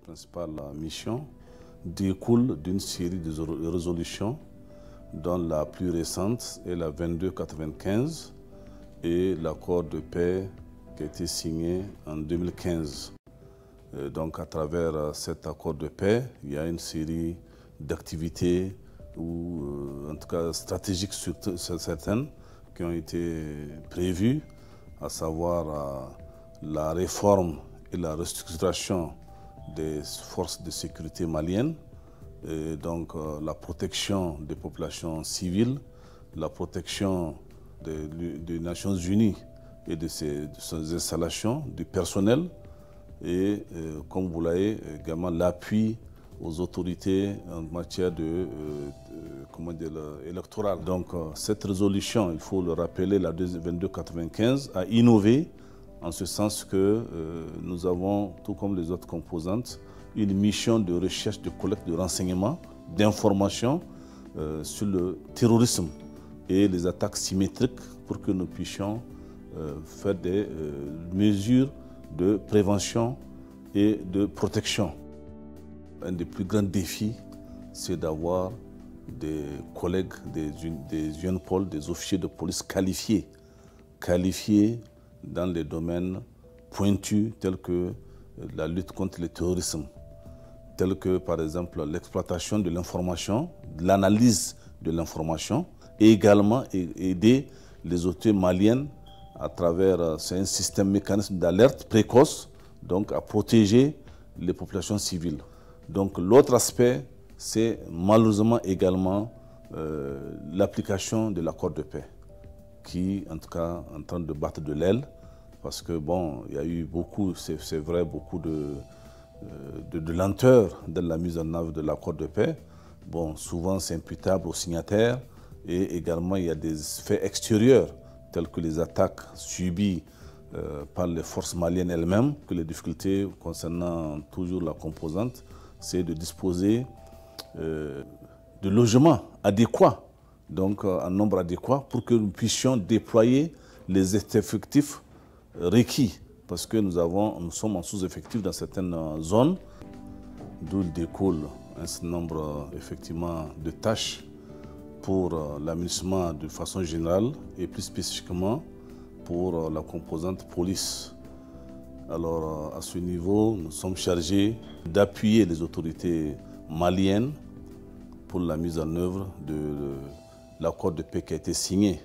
principale mission découle d'une série de résolutions, dont la plus récente est la 2295 et l'accord de paix qui a été signé en 2015. Donc à travers cet accord de paix, il y a une série d'activités ou en tout cas stratégiques certaines qui ont été prévues, à savoir la réforme et la restructuration des forces de sécurité maliennes, et donc la protection des populations civiles, la protection des Nations Unies et de ses installations, du personnel, et comme vous l'avez également l'appui aux autorités en matière électorale. Donc cette résolution, il faut le rappeler, la 2295, a innové en ce sens que nous avons, tout comme les autres composantes, une mission de recherche, de collecte de renseignements, d'informations sur le terrorisme et les attaques symétriques pour que nous puissions faire des mesures de prévention et de protection. Un des plus grands défis, c'est d'avoir des collègues, des jeunes pôles, des officiers de police qualifiés dans les domaines pointus tels que la lutte contre le terrorisme, tels que par exemple l'exploitation de l'information, l'analyse de l'information, et également aider les autorités maliennes à travers un système mécanisme d'alerte précoce, donc à protéger les populations civiles. Donc l'autre aspect, c'est malheureusement également l'application de l'accord de paix, qui en tout cas est en train de battre de l'aile, parce que bon, il y a eu beaucoup, c'est vrai, beaucoup de lenteur dans la mise en œuvre de l'accord de paix. Bon, souvent c'est imputable aux signataires, et également il y a des faits extérieurs tels que les attaques subies par les forces maliennes elles-mêmes, que les difficultés concernant toujours la composante, c'est de disposer de logements adéquats, donc en nombre adéquat, pour que nous puissions déployer les effectifs requis, parce que nous sommes en sous-effectif dans certaines zones, d'où il découle un certain nombre effectivement de tâches pour l'aménagement de façon générale et plus spécifiquement pour la composante police. Alors à ce niveau, nous sommes chargés d'appuyer les autorités maliennes pour la mise en œuvre de l'accord de paix qui a été signé